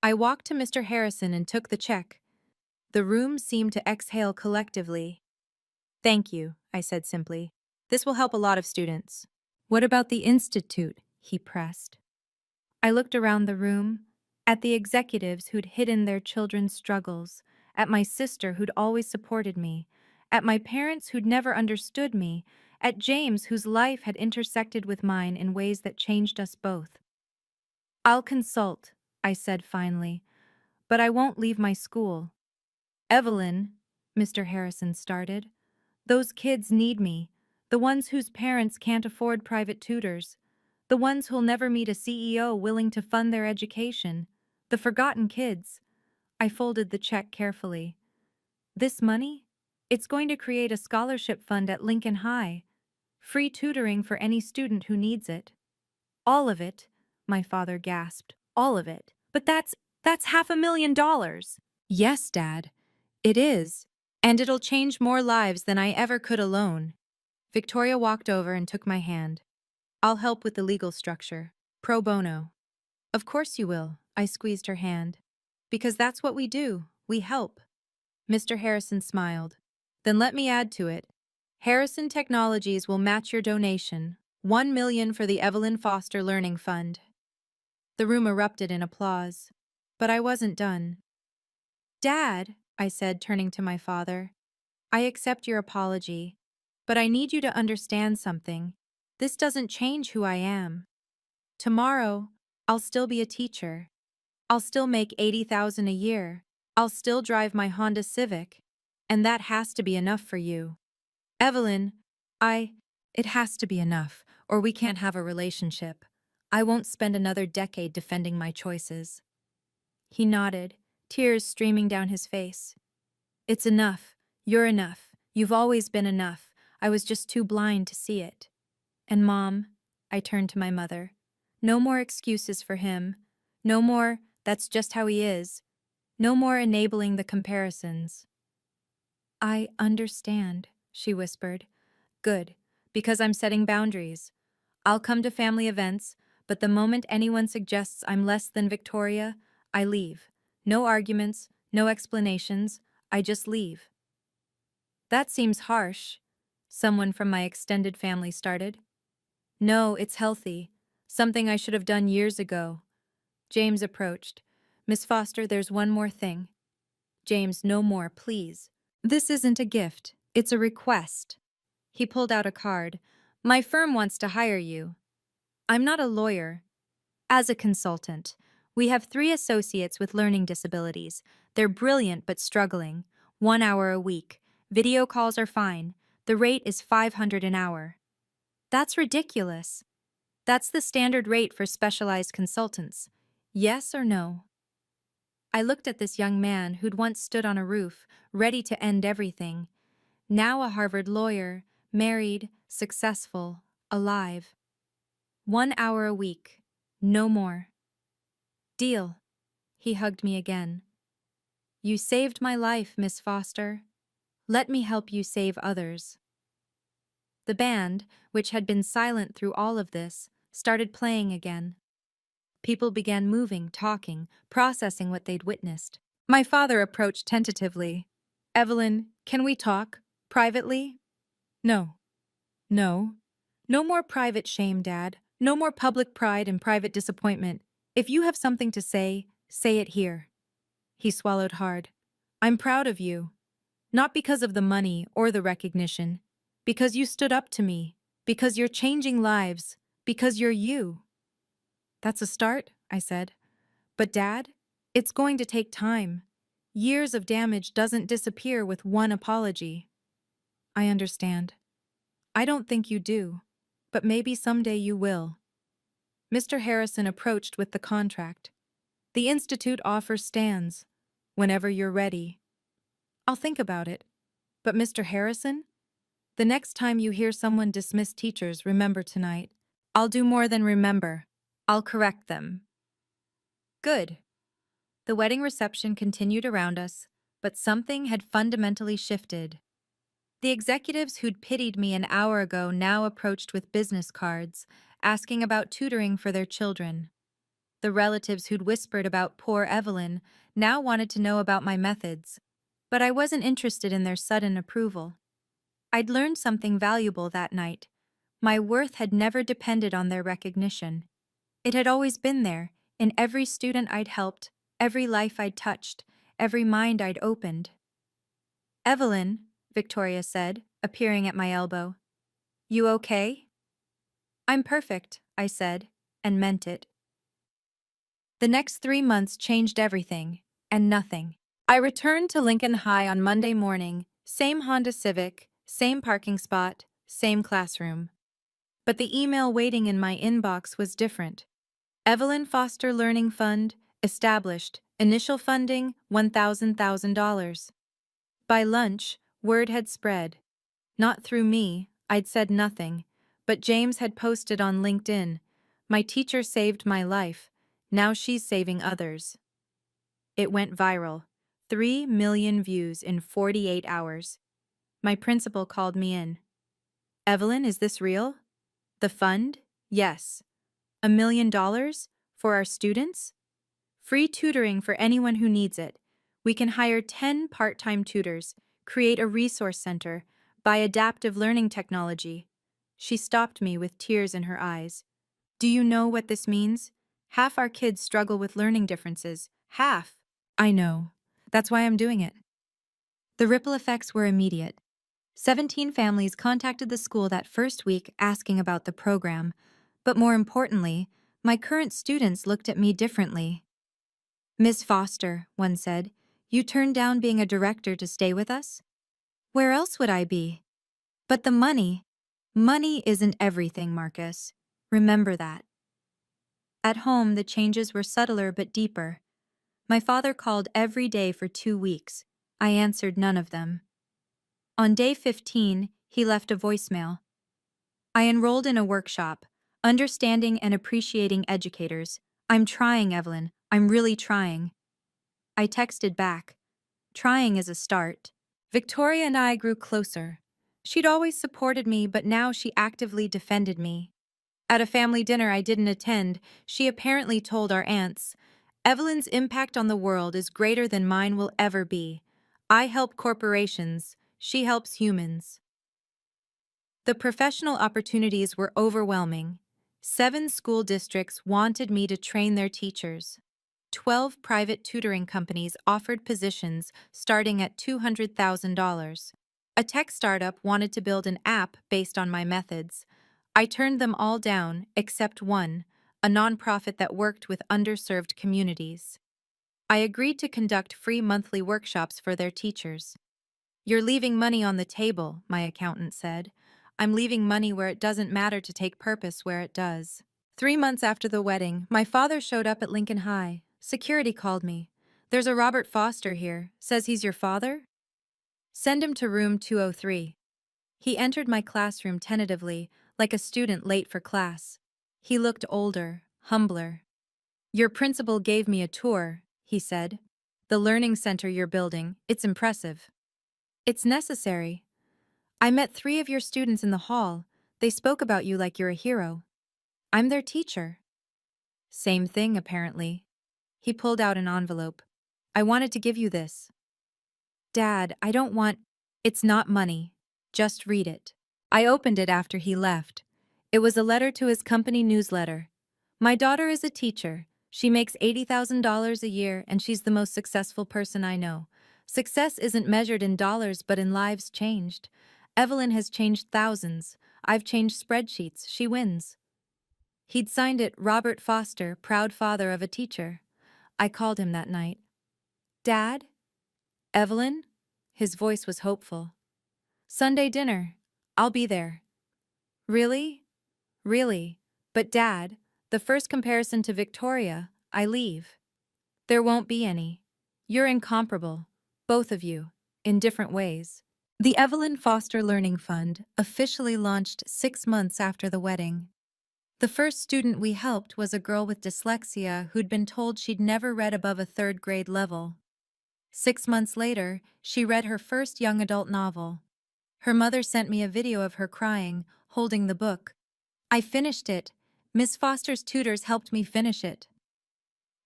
[SPEAKER 1] I walked to Mr. Harrison and took the check. The room seemed to exhale collectively. Thank you, I said simply. This will help a lot of students. What about the Institute? He pressed. I looked around the room, at the executives who'd hidden their children's struggles, at my sister who'd always supported me, at my parents who'd never understood me, at James whose life had intersected with mine in ways that changed us both. I'll consult, I said finally, but I won't leave my school. Evelyn, Mr. Harrison started, those kids need me, the ones whose parents can't afford private tutors, the ones who'll never meet a CEO willing to fund their education, the forgotten kids. I folded the check carefully. This money? It's going to create a scholarship fund at Lincoln High. Free tutoring for any student who needs it. All of it, my father gasped. All of it. But that's $500,000. Yes, Dad. It is. And it'll change more lives than I ever could alone. Victoria walked over and took my hand. I'll help with the legal structure. Pro bono. Of course you will, I squeezed her hand. Because that's what we do. We help. Mr. Harrison smiled. Then let me add to it. Harrison Technologies will match your donation. $1 million for the Evelyn Foster Learning Fund. The room erupted in applause. But I wasn't done. Dad, I said, turning to my father. I accept your apology, but I need you to understand something. This doesn't change who I am. Tomorrow, I'll still be a teacher. I'll still make 80,000 a year. I'll still drive my Honda Civic. And that has to be enough for you. Evelyn, it has to be enough, or we can't have a relationship. I won't spend another decade defending my choices. He nodded, tears streaming down his face. It's enough. You're enough. You've always been enough. I was just too blind to see it. And Mom, I turned to my mother. No more excuses for him. No more, that's just how he is. No more enabling the comparisons. I understand, she whispered. Good, because I'm setting boundaries. I'll come to family events, but the moment anyone suggests I'm less than Victoria, I leave. No arguments, no explanations, I just leave. That seems harsh, someone from my extended family started. No, it's healthy. Something I should have done years ago. James approached. Miss Foster, there's one more thing. James, no more, please. This isn't a gift, it's a request. He pulled out a card. My firm wants to hire you. I'm not a lawyer. As a consultant, we have 3 associates with learning disabilities. They're brilliant but struggling. 1 hour a week. Video calls are fine. The rate is $500 an hour. That's ridiculous. That's the standard rate for specialized consultants. Yes or no? I looked at this young man who'd once stood on a roof, ready to end everything. Now a Harvard lawyer, married, successful, alive. 1 hour a week. No more. Deal. He hugged me again. You saved my life, Miss Foster. Let me help you save others. The band, which had been silent through all of this, started playing again. People began moving, talking, processing what they'd witnessed. My father approached tentatively. Evelyn, can we talk? Privately? No. No. No more private shame, Dad. No more public pride and private disappointment. If you have something to say it here. He swallowed hard. I'm proud of you. Not because of the money or the recognition. Because you stood up to me. Because you're changing lives. Because you're you. That's a start, I said. But Dad, it's going to take time. Years of damage doesn't disappear with one apology. I understand. I don't think you do. But maybe someday you will. Mr. Harrison approached with the contract. The Institute offer stands. Whenever you're ready. I'll think about it. But Mr. Harrison? The next time you hear someone dismiss teachers, remember tonight. I'll do more than remember. I'll correct them. Good. The wedding reception continued around us, but something had fundamentally shifted. The executives who'd pitied me an hour ago now approached with business cards, asking about tutoring for their children. The relatives who'd whispered about poor Evelyn now wanted to know about my methods, but I wasn't interested in their sudden approval. I'd learned something valuable that night. My worth had never depended on their recognition. It had always been there, in every student I'd helped, every life I'd touched, every mind I'd opened. Evelyn, Victoria said, appearing at my elbow. You okay? I'm perfect, I said, and meant it. The next 3 months changed everything, and nothing. I returned to Lincoln High on Monday morning, same Honda Civic, same parking spot, same classroom. But the email waiting in my inbox was different. Evelyn Foster Learning Fund, established, initial funding $1,000. By lunch, word had spread. Not through me, I'd said nothing, but James had posted on LinkedIn, my teacher saved my life, now she's saving others. It went viral, 3 million views in 48 hours. My principal called me in. Evelyn, is this real? The fund? Yes. $1 million? For our students? Free tutoring for anyone who needs it. We can hire 10 part-time tutors, create a resource center, buy adaptive learning technology. She stopped me with tears in her eyes. Do you know what this means? Half our kids struggle with learning differences. Half. I know. That's why I'm doing it. The ripple effects were immediate. 17 families contacted the school that first week asking about the program, but more importantly, my current students looked at me differently. "Miss Foster," one said, "you turned down being a director to stay with us? Where else would I be?" But the money isn't everything, Marcus. Remember that. At home, the changes were subtler but deeper. My father called every day for 2 weeks. I answered none of them. On day 15, he left a voicemail. "I enrolled in a workshop, Understanding and Appreciating Educators. I'm trying, Evelyn. I'm really trying." I texted back. "Trying is a start." Victoria and I grew closer. She'd always supported me, but now she actively defended me. At a family dinner I didn't attend, she apparently told our aunts, "Evelyn's impact on the world is greater than mine will ever be. I help corporations, she helps humans." The professional opportunities were overwhelming. 7 school districts wanted me to train their teachers. 12 private tutoring companies offered positions starting at $200,000. A tech startup wanted to build an app based on my methods. I turned them all down, except one, a nonprofit that worked with underserved communities. I agreed to conduct free monthly workshops for their teachers. "You're leaving money on the table," my accountant said. "I'm leaving money where it doesn't matter to take purpose where it does." 3 months after the wedding, my father showed up at Lincoln High. Security called me. "There's a Robert Foster here. Says he's your father? Send him to room 203. He entered my classroom tentatively, like a student late for class. He looked older, humbler. "Your principal gave me a tour," he said. "The learning center you're building, it's impressive." "It's necessary. I met 3 of your students in the hall. They spoke about you like you're a hero. I'm their teacher." Same thing, apparently. He pulled out an envelope. "I wanted to give you this." "Dad, I don't want—" "It's not money. Just read it." I opened it after he left. It was a letter to his company newsletter. "My daughter is a teacher. She makes $80,000 a year and she's the most successful person I know. Success isn't measured in dollars but in lives changed. Evelyn has changed thousands. I've changed spreadsheets. She wins." He'd signed it Robert Foster, proud father of a teacher. I called him that night. "Dad? Evelyn?" His voice was hopeful. "Sunday dinner. I'll be there." "Really?" "Really. But Dad, the first comparison to Victoria, I leave." "There won't be any. You're incomparable. Both of you. In different ways." The Evelyn Foster Learning Fund officially launched 6 months after the wedding. The first student we helped was a girl with dyslexia who'd been told she'd never read above a 3rd grade level. 6 months later, she read her first young adult novel. Her mother sent me a video of her crying, holding the book. "I finished it. Miss Foster's tutors helped me finish it."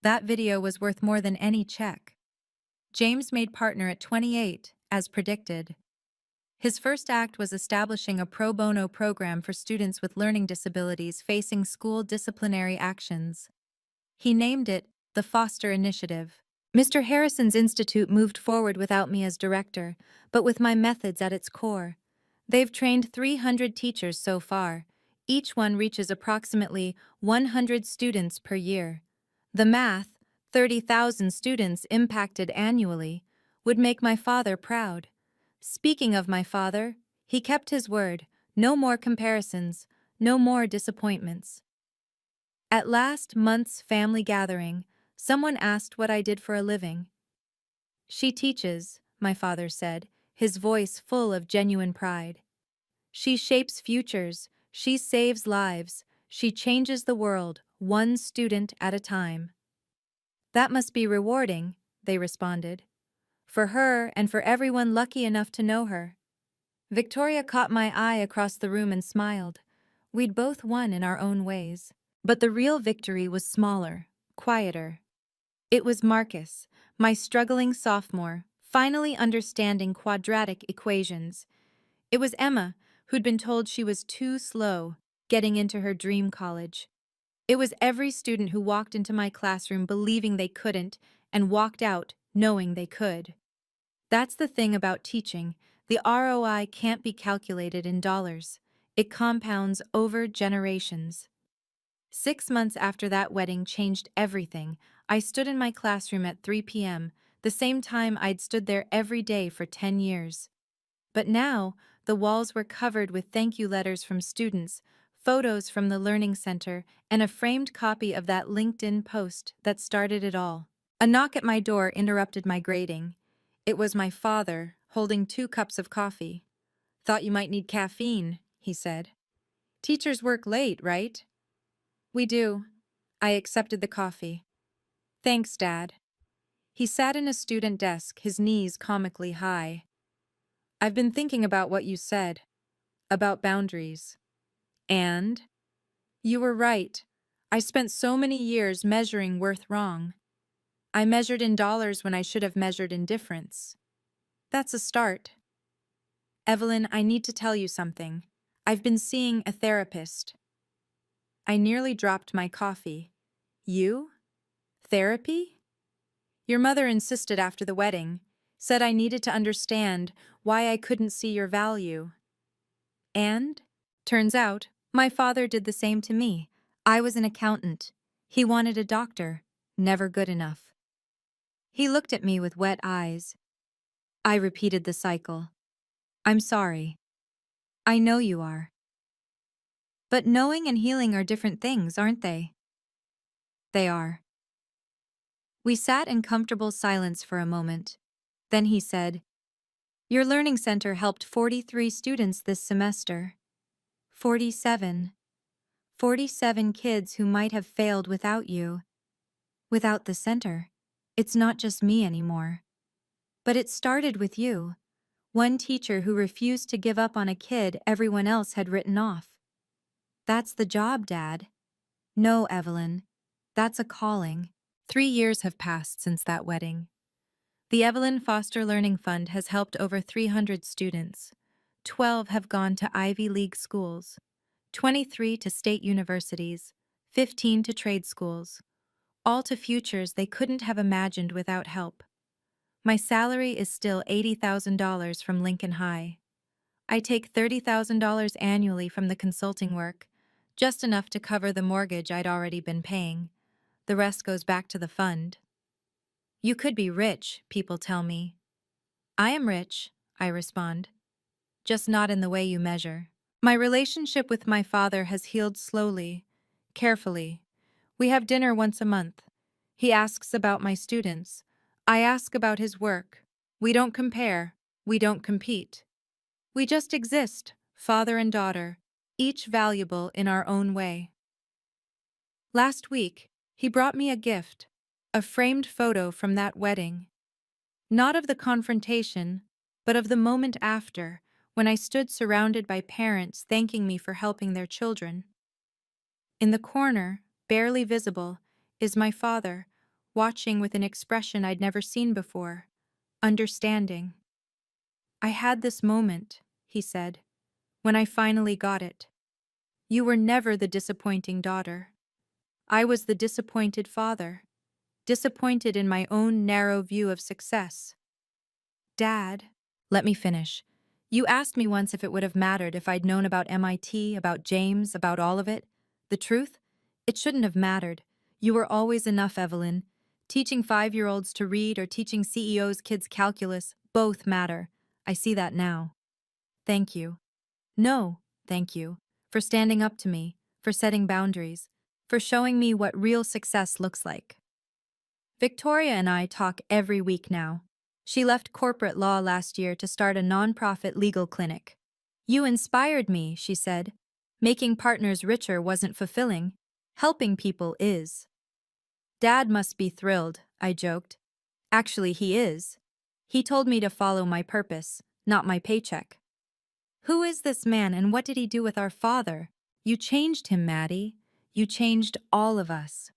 [SPEAKER 1] That video was worth more than any check. James made partner at 28, as predicted. His first act was establishing a pro bono program for students with learning disabilities facing school disciplinary actions. He named it the Foster Initiative. Mr. Harrison's institute moved forward without me as director, but with my methods at its core. They've trained 300 teachers so far. Each one reaches approximately 100 students per year. The math, 30,000 students impacted annually, would make my father proud. Speaking of my father, he kept his word. No more comparisons, no more disappointments. At last month's family gathering, someone asked what I did for a living. "She teaches," my father said, his voice full of genuine pride. "She shapes futures, she saves lives, she changes the world, one student at a time." "That must be rewarding," they responded. "For her and for everyone lucky enough to know her." Victoria caught my eye across the room and smiled. We'd both won in our own ways. But the real victory was smaller, quieter. It was Marcus, my struggling sophomore, finally understanding quadratic equations. It was Emma, who'd been told she was too slow, getting into her dream college. It was every student who walked into my classroom believing they couldn't and walked out knowing they could. That's the thing about teaching. The ROI can't be calculated in dollars. It compounds over generations. 6 months after that wedding changed everything. I stood in my classroom at 3 p.m., the same time I'd stood there every day for 10 years. But now, the walls were covered with thank you letters from students, photos from the Learning Center, and a framed copy of that LinkedIn post that started it all. A knock at my door interrupted my grading. It was my father, holding 2 cups of coffee. "Thought you might need caffeine," he said. "Teachers work late, right?" "We do." I accepted the coffee. "Thanks, Dad." He sat in a student desk, his knees comically high. "I've been thinking about what you said, about boundaries. And? You were right. I spent so many years measuring worth wrong. I measured in dollars when I should have measured in difference. That's a start. Evelyn, I need to tell you something. I've been seeing a therapist." I nearly dropped my coffee. "You? Therapy?" "Your mother insisted after the wedding, said I needed to understand why I couldn't see your value. And? Turns out, my father did the same to me. I was an accountant. He wanted a doctor. Never good enough." He looked at me with wet eyes. I repeated the cycle. "I'm sorry. I know you are." But knowing and healing are different things, aren't they? They are. We sat in comfortable silence for a moment. Then he said, "Your learning center helped 43 students this semester. 47. 47 kids who might have failed without you. Without the center. It's not just me anymore. But it started with you. One teacher who refused to give up on a kid everyone else had written off. That's the job, Dad." "No, Evelyn. That's a calling." 3 years have passed since that wedding. The Evelyn Foster Learning Fund has helped over 300 students. 12 have gone to Ivy League schools, 23 to state universities, 15 to trade schools, all to futures they couldn't have imagined without help. My salary is still $80,000 from Lincoln High. I take $30,000 annually from the consulting work, just enough to cover the mortgage I'd already been paying. The rest goes back to the fund. You could be rich, people tell me. I am rich, I respond, just not in the way you measure. My relationship with my father has healed slowly, carefully. We have dinner once a month. He asks about my students. I ask about his work. We don't compare. We don't compete. We just exist, father and daughter, each valuable in our own way. Last week, he brought me a gift, a framed photo from that wedding. Not of the confrontation, but of the moment after, when I stood surrounded by parents thanking me for helping their children. In the corner, barely visible, is my father, watching with an expression I'd never seen before, understanding. "I had this moment," he said, "when I finally got it. You were never the disappointing daughter. I was the disappointed father, disappointed in my own narrow view of success. Dad," let me finish. "You asked me once if it would have mattered if I'd known about MIT, about James, about all of it. The truth? It shouldn't have mattered. You were always enough, Evelyn. Teaching 5-year-olds to read or teaching CEOs' kids calculus, both matter. I see that now. Thank you. No, thank you. For standing up to me, for setting boundaries, for showing me what real success looks like." Victoria and I talk every week now. She left corporate law last year to start a nonprofit legal clinic. "You inspired me," she said. "Making partners richer wasn't fulfilling. Helping people is." "Dad must be thrilled," I joked. "Actually, he is. He told me to follow my purpose, not my paycheck." "Who is this man and what did he do with our father? You changed him, Maddie. You changed all of us."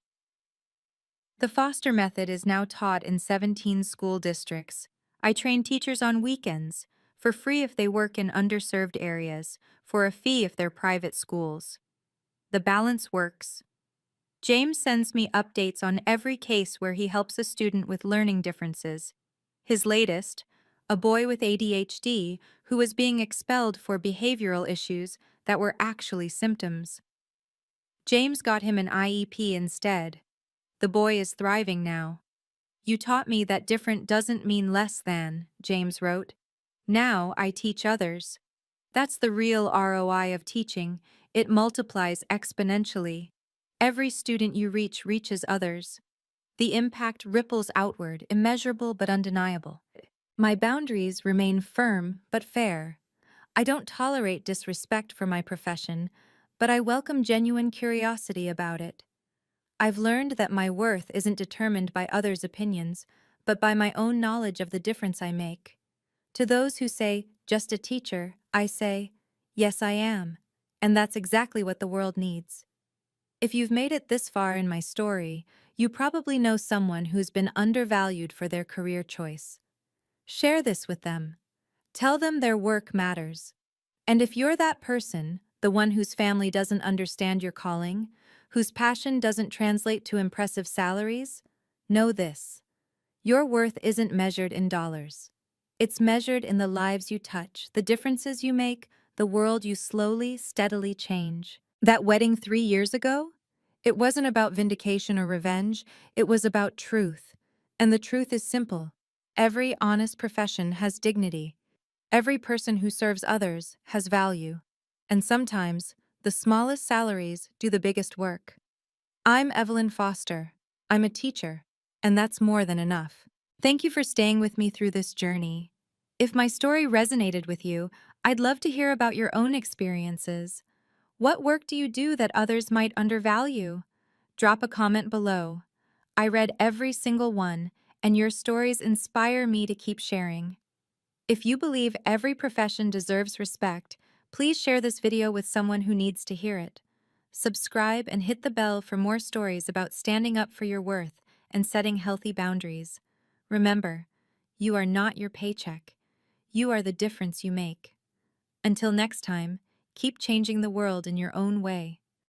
[SPEAKER 1] The foster method is now taught in 17 school districts. I train teachers on weekends, for free if they work in underserved areas, for a fee if they're private schools. The balance works. James sends me updates on every case where he helps a student with learning differences. His latest, a boy with ADHD who was being expelled for behavioral issues that were actually symptoms. James got him an IEP instead. The boy is thriving now. You taught me that different doesn't mean less than, James wrote. Now I teach others. That's the real ROI of teaching. It multiplies exponentially. Every student you reach reaches others. The impact ripples outward, immeasurable but undeniable. My boundaries remain firm but fair. I don't tolerate disrespect for my profession, but I welcome genuine curiosity about it. I've learned that my worth isn't determined by others' opinions, but by my own knowledge of the difference I make. To those who say, just a teacher, I say, yes, I am. And that's exactly what the world needs. If you've made it this far in my story, you probably know someone who's been undervalued for their career choice. Share this with them. Tell them their work matters. And if you're that person, the one whose family doesn't understand your calling, whose passion doesn't translate to impressive salaries, know this. Your worth isn't measured in dollars. It's measured in the lives you touch, the differences you make, the world you slowly, steadily change. That wedding 3 years ago? It wasn't about vindication or revenge, it was about truth. And the truth is simple. Every honest profession has dignity. Every person who serves others has value. And sometimes, the smallest salaries do the biggest work. I'm Evelyn Foster. I'm a teacher, and that's more than enough. Thank you for staying with me through this journey. If my story resonated with you, I'd love to hear about your own experiences. What work do you do that others might undervalue? Drop a comment below. I read every single one, and your stories inspire me to keep sharing. If you believe every profession deserves respect, please share this video with someone who needs to hear it. Subscribe and hit the bell for more stories about standing up for your worth and setting healthy boundaries. Remember, you are not your paycheck. You are the difference you make. Until next time, keep changing the world in your own way.